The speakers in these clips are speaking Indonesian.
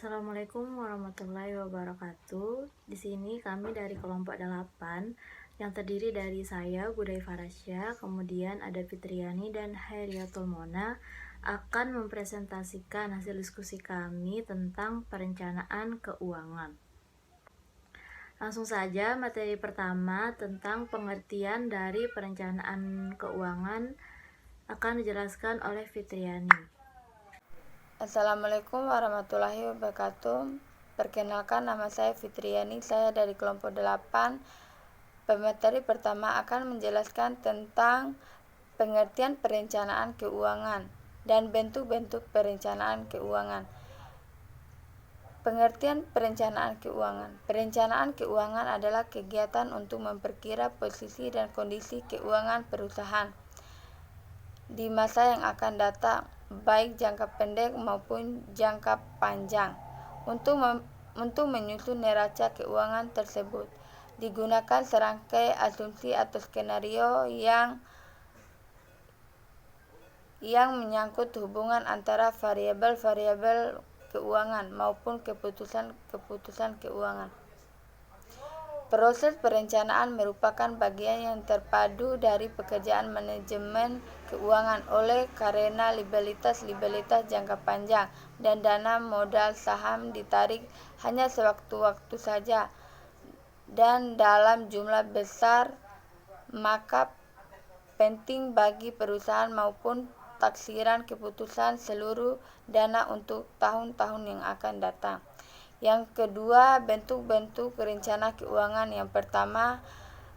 Assalamualaikum warahmatullahi wabarakatuh. Di sini kami dari kelompok 8 yang terdiri dari saya, Budai Farasya, kemudian ada Fitriani dan Hairiatul Mona akan mempresentasikan hasil diskusi kami tentang perencanaan keuangan. Langsung saja, materi pertama tentang pengertian dari perencanaan keuangan akan dijelaskan oleh Fitriani. Assalamualaikum warahmatullahi wabarakatuh. Perkenalkan, nama saya Fitriani, saya dari kelompok 8. Pemateri pertama akan menjelaskan tentang pengertian perencanaan keuangan dan bentuk-bentuk perencanaan keuangan. Pengertian perencanaan keuangan. Perencanaan keuangan adalah kegiatan untuk memperkira posisi dan kondisi keuangan perusahaan di masa yang akan datang, baik jangka pendek maupun jangka panjang. Untuk menyusun neraca keuangan tersebut, digunakan serangkai asumsi atau skenario yang menyangkut hubungan antara variabel-variabel keuangan maupun keputusan keuangan. Proses perencanaan merupakan bagian yang terpadu dari pekerjaan manajemen keuangan karena liabilitas jangka panjang dan dana modal saham ditarik hanya sewaktu-waktu saja dan dalam jumlah besar, maka penting bagi perusahaan maupun taksiran keputusan seluruh dana untuk tahun-tahun yang akan datang. Yang kedua, bentuk-bentuk rencana keuangan. Yang pertama,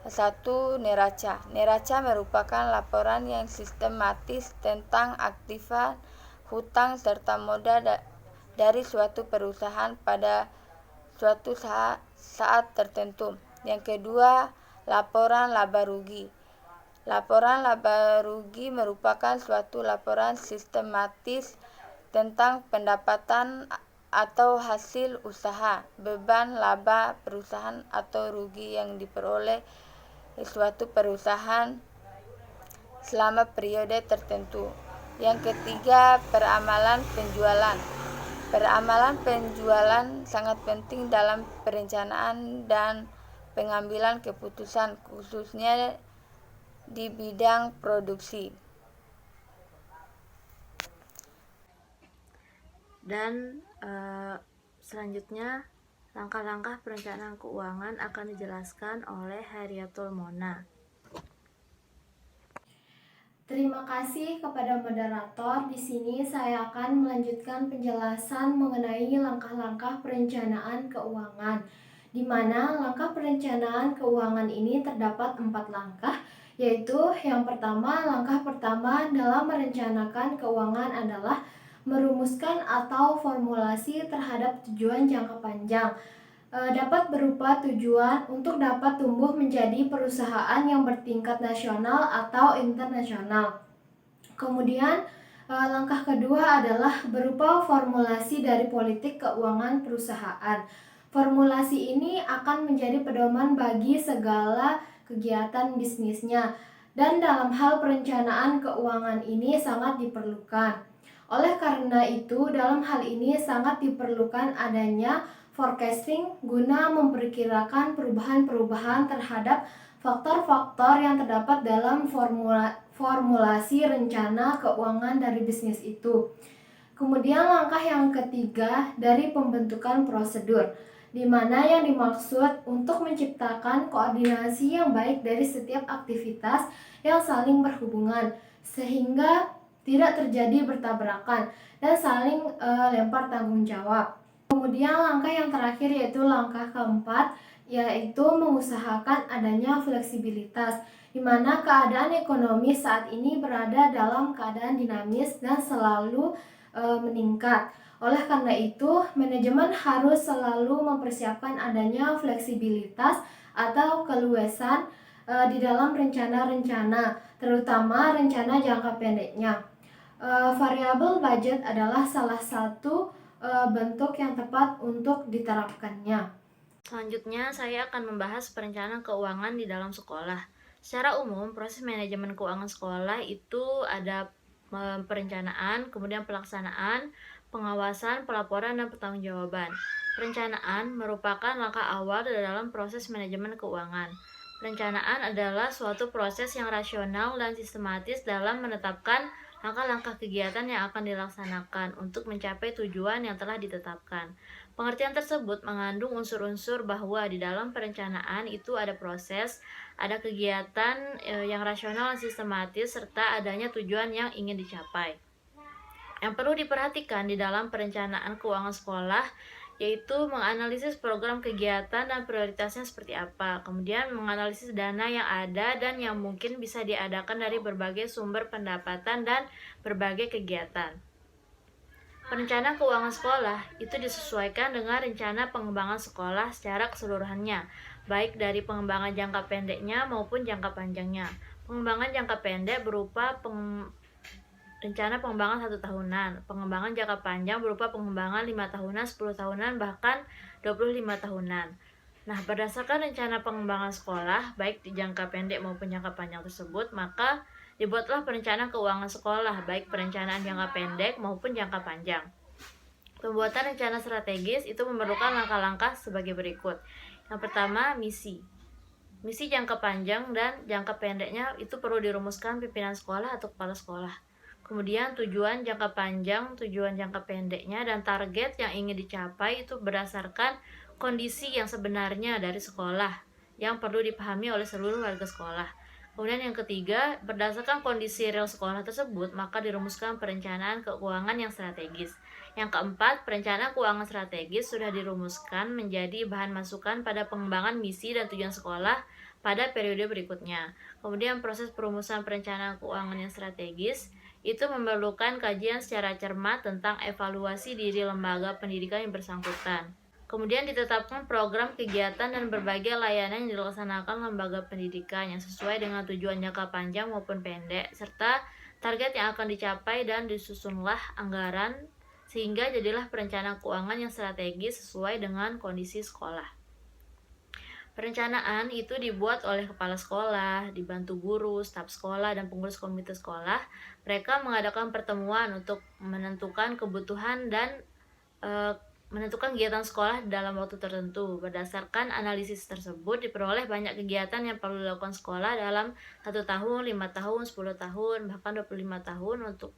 1. Neraca. Neraca merupakan laporan yang sistematis tentang aktiva, hutang, serta modal dari suatu perusahaan pada suatu saat tertentu. Yang kedua, laporan laba rugi. Laporan laba rugi merupakan suatu laporan sistematis tentang pendapatan atau hasil usaha, beban laba perusahaan atau rugi yang diperoleh suatu perusahaan selama periode tertentu. Yang ketiga, peramalan penjualan. Peramalan penjualan sangat penting dalam perencanaan dan pengambilan keputusan, khususnya di bidang produksi. Dan selanjutnya langkah-langkah perencanaan keuangan akan dijelaskan oleh Hairiatul Mona. Terima kasih kepada moderator. Di sini saya akan melanjutkan penjelasan mengenai langkah-langkah perencanaan keuangan, di mana langkah perencanaan keuangan ini terdapat 4 langkah, yaitu langkah pertama dalam merencanakan keuangan adalah merumuskan atau formulasi terhadap tujuan jangka panjang. Dapat berupa tujuan untuk dapat tumbuh menjadi perusahaan yang bertingkat nasional atau internasional. Kemudian langkah kedua adalah berupa formulasi dari politik keuangan perusahaan. Formulasi ini akan menjadi pedoman bagi segala kegiatan bisnisnya, dan dalam hal perencanaan keuangan ini sangat diperlukan. Oleh karena itu, dalam hal ini sangat diperlukan adanya forecasting guna memperkirakan perubahan-perubahan terhadap faktor-faktor yang terdapat dalam formulasi rencana keuangan dari bisnis itu. Kemudian langkah yang ketiga dari pembentukan prosedur, di mana yang dimaksud untuk menciptakan koordinasi yang baik dari setiap aktivitas yang saling berhubungan, sehingga tidak terjadi bertabrakan dan saling lempar tanggung jawab. Kemudian langkah yang terakhir yaitu langkah keempat, yaitu mengusahakan adanya fleksibilitas, di mana keadaan ekonomi saat ini berada dalam keadaan dinamis dan selalu meningkat. Oleh karena itu, manajemen harus selalu mempersiapkan adanya fleksibilitas atau keluasan di dalam rencana-rencana, terutama rencana jangka pendeknya. Variabel budget adalah salah satu bentuk yang tepat untuk diterapkannya. Selanjutnya, saya akan membahas perencanaan keuangan di dalam sekolah. Secara umum, proses manajemen keuangan sekolah itu ada perencanaan, kemudian pelaksanaan, pengawasan, pelaporan, dan pertanggungjawaban. Perencanaan merupakan langkah awal dalam proses manajemen keuangan. Perencanaan adalah suatu proses yang rasional dan sistematis dalam menetapkan langkah-langkah kegiatan yang akan dilaksanakan untuk mencapai tujuan yang telah ditetapkan. Pengertian tersebut mengandung unsur-unsur bahwa di dalam perencanaan itu ada proses, ada kegiatan yang rasional dan sistematis, serta adanya tujuan yang ingin dicapai. Yang perlu diperhatikan di dalam perencanaan keuangan sekolah yaitu menganalisis program kegiatan dan prioritasnya seperti apa, kemudian menganalisis dana yang ada dan yang mungkin bisa diadakan dari berbagai sumber pendapatan dan berbagai kegiatan. Perencanaan keuangan sekolah itu disesuaikan dengan rencana pengembangan sekolah secara keseluruhannya, baik dari pengembangan jangka pendeknya maupun jangka panjangnya. Pengembangan jangka pendek berupa rencana pengembangan 1 tahunan, pengembangan jangka panjang berupa pengembangan 5 tahunan, 10 tahunan, bahkan 25 tahunan. Nah, berdasarkan rencana pengembangan sekolah, baik di jangka pendek maupun jangka panjang tersebut, maka dibuatlah perencanaan keuangan sekolah, baik perencanaan jangka pendek maupun jangka panjang. Pembuatan rencana strategis itu memerlukan langkah-langkah sebagai berikut. Yang pertama, misi. Misi jangka panjang dan jangka pendeknya itu perlu dirumuskan pimpinan sekolah atau kepala sekolah. Kemudian tujuan jangka panjang, tujuan jangka pendeknya, dan target yang ingin dicapai itu berdasarkan kondisi yang sebenarnya dari sekolah yang perlu dipahami oleh seluruh warga sekolah. Kemudian yang ketiga, berdasarkan kondisi real sekolah tersebut, maka dirumuskan perencanaan keuangan yang strategis. Yang keempat, perencanaan keuangan strategis sudah dirumuskan menjadi bahan masukan pada pengembangan misi dan tujuan sekolah pada periode berikutnya. Kemudian proses perumusan perencanaan keuangan yang strategis itu memerlukan kajian secara cermat tentang evaluasi diri lembaga pendidikan yang bersangkutan. Kemudian ditetapkan program kegiatan dan berbagai layanan yang dilaksanakan lembaga pendidikan yang sesuai dengan tujuan jangka panjang maupun pendek, serta target yang akan dicapai, dan disusunlah anggaran sehingga jadilah perencanaan keuangan yang strategis sesuai dengan kondisi sekolah. Perencanaan itu dibuat oleh kepala sekolah, dibantu guru, staf sekolah, dan pengurus komite sekolah. Mereka mengadakan pertemuan untuk menentukan kebutuhan dan menentukan kegiatan sekolah dalam waktu tertentu. Berdasarkan analisis tersebut, diperoleh banyak kegiatan yang perlu dilakukan sekolah dalam 1 tahun, 5 tahun, 10 tahun, bahkan 25 tahun untuk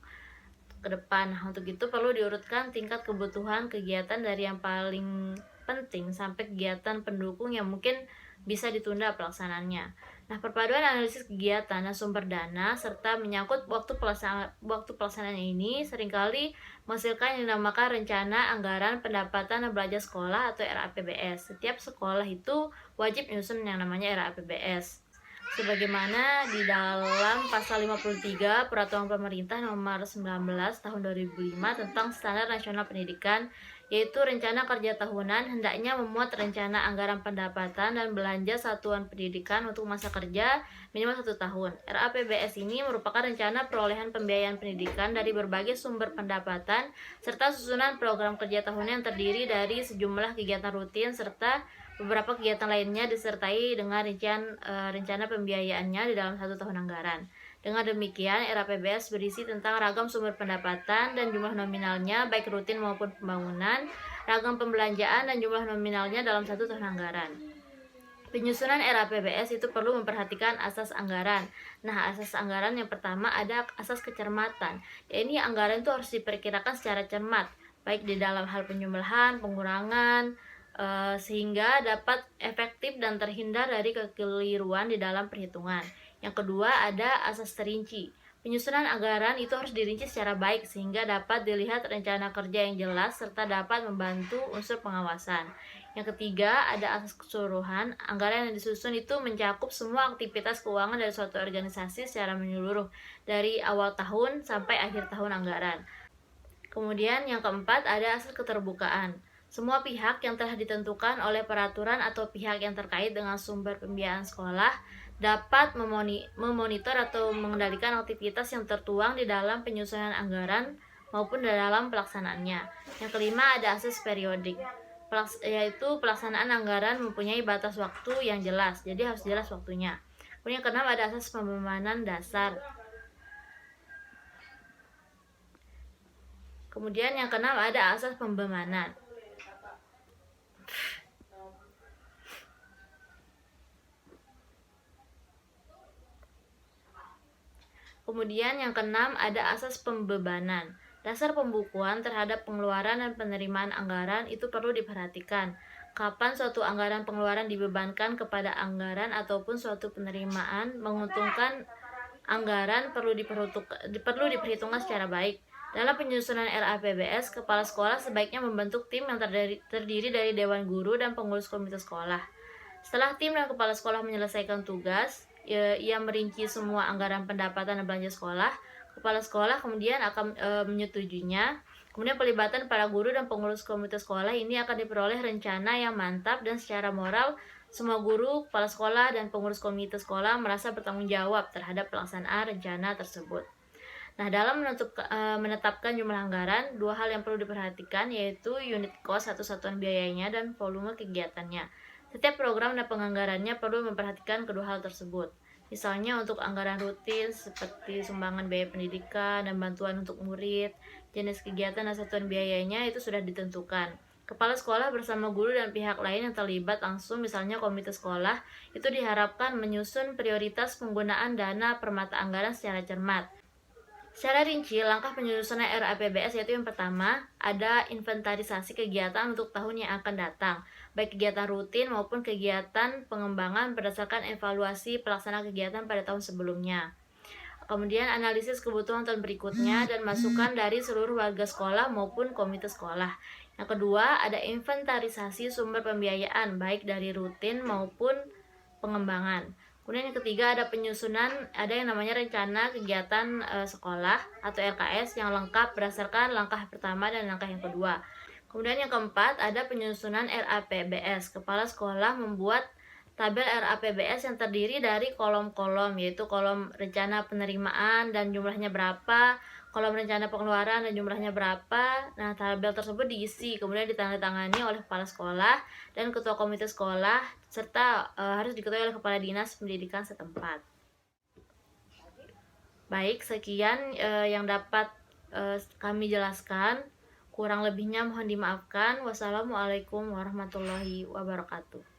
ke depan. Untuk itu perlu diurutkan tingkat kebutuhan kegiatan dari yang paling penting sampai kegiatan pendukung yang mungkin bisa ditunda pelaksanaannya. Nah, perpaduan analisis kegiatan dan sumber dana serta menyangkut waktu pelaksanaan ini seringkali menghasilkan yang dinamakan rencana anggaran pendapatan dan belanja sekolah atau RAPBS. Setiap sekolah itu wajib menyusun yang namanya RAPBS. Sebagaimana di dalam pasal 53 Peraturan Pemerintah Nomor 19 Tahun 2005 tentang Standar Nasional Pendidikan, yaitu rencana kerja tahunan hendaknya memuat rencana anggaran pendapatan dan belanja satuan pendidikan untuk masa kerja minimal 1 tahun. RAPBS ini merupakan rencana perolehan pembiayaan pendidikan dari berbagai sumber pendapatan serta susunan program kerja tahunan yang terdiri dari sejumlah kegiatan rutin serta beberapa kegiatan lainnya disertai dengan rencana pembiayaannya di dalam 1 tahun anggaran. Dengan demikian, RAPBS berisi tentang ragam sumber pendapatan dan jumlah nominalnya, baik rutin maupun pembangunan, ragam pembelanjaan dan jumlah nominalnya dalam 1 tahun anggaran. Penyusunan RAPBS itu perlu memperhatikan asas anggaran. Nah, asas anggaran yang pertama ada asas kecermatan. Ini anggaran itu harus diperkirakan secara cermat, baik di dalam hal penjumlahan, pengurangan, sehingga dapat efektif dan terhindar dari kekeliruan di dalam perhitungan. Yang kedua ada asas terinci. Penyusunan anggaran itu harus dirinci secara baik sehingga dapat dilihat rencana kerja yang jelas serta dapat membantu unsur pengawasan. Yang ketiga ada asas keseluruhan. Anggaran yang disusun itu mencakup semua aktivitas keuangan dari suatu organisasi secara menyeluruh dari awal tahun sampai akhir tahun anggaran. Kemudian yang keempat ada asas keterbukaan. Semua pihak yang telah ditentukan oleh peraturan atau pihak yang terkait dengan sumber pembiayaan sekolah dapat memonitor atau mengendalikan aktivitas yang tertuang di dalam penyusunan anggaran maupun dalam pelaksanaannya. Yang kelima ada asas periodik, yaitu pelaksanaan anggaran mempunyai batas waktu yang jelas, jadi harus jelas waktunya. Kemudian yang keenam ada asas pembebanan dasar. Kemudian yang keenam ada asas pembebanan. Kemudian yang keenam ada asas pembebanan. Dasar pembukuan terhadap pengeluaran dan penerimaan anggaran itu perlu diperhatikan. Kapan suatu anggaran pengeluaran dibebankan kepada anggaran ataupun suatu penerimaan menguntungkan anggaran perlu diperhitungkan secara baik. Dalam penyusunan RAPBS, kepala sekolah sebaiknya membentuk tim yang terdiri dari dewan guru dan pengurus komite sekolah. Setelah tim dan kepala sekolah menyelesaikan tugas, ia merinci semua anggaran pendapatan dan belanja sekolah. Kepala sekolah kemudian akan menyetujuinya. Kemudian pelibatan para guru dan pengurus komite sekolah ini akan diperoleh rencana yang mantap dan secara moral semua guru, kepala sekolah, dan pengurus komite sekolah merasa bertanggung jawab terhadap pelaksanaan rencana tersebut. Nah, dalam menetapkan jumlah anggaran, dua hal yang perlu diperhatikan yaitu unit cost atau satuan biayanya dan volume kegiatannya. Setiap program dan penganggarannya perlu memperhatikan kedua hal tersebut. Misalnya untuk anggaran rutin seperti sumbangan biaya pendidikan dan bantuan untuk murid, jenis kegiatan dan satuan biayanya itu sudah ditentukan. Kepala sekolah bersama guru dan pihak lain yang terlibat langsung, misalnya komite sekolah, itu diharapkan menyusun prioritas penggunaan dana permata anggaran secara cermat. Secara rinci, langkah penyusunan RAPBS yaitu yang pertama, ada inventarisasi kegiatan untuk tahun yang akan datang, baik kegiatan rutin maupun kegiatan pengembangan berdasarkan evaluasi pelaksanaan kegiatan pada tahun sebelumnya. Kemudian analisis kebutuhan tahun berikutnya dan masukan dari seluruh warga sekolah maupun komite sekolah. Yang kedua, ada inventarisasi sumber pembiayaan baik dari rutin maupun pengembangan. Kemudian yang ketiga ada penyusunan, ada yang namanya rencana kegiatan sekolah atau RKS yang lengkap berdasarkan langkah pertama dan langkah yang kedua. Kemudian yang keempat ada penyusunan RAPBS. Kepala sekolah membuat tabel RAPBS yang terdiri dari kolom-kolom, yaitu kolom rencana penerimaan dan jumlahnya berapa, kolom rencana pengeluaran dan jumlahnya berapa. Nah, tabel tersebut diisi, kemudian ditandatangani oleh kepala sekolah dan ketua komite sekolah, serta harus diketahui oleh kepala dinas pendidikan setempat. Baik, sekian yang dapat kami jelaskan. Kurang lebihnya mohon dimaafkan. Wassalamualaikum warahmatullahi wabarakatuh.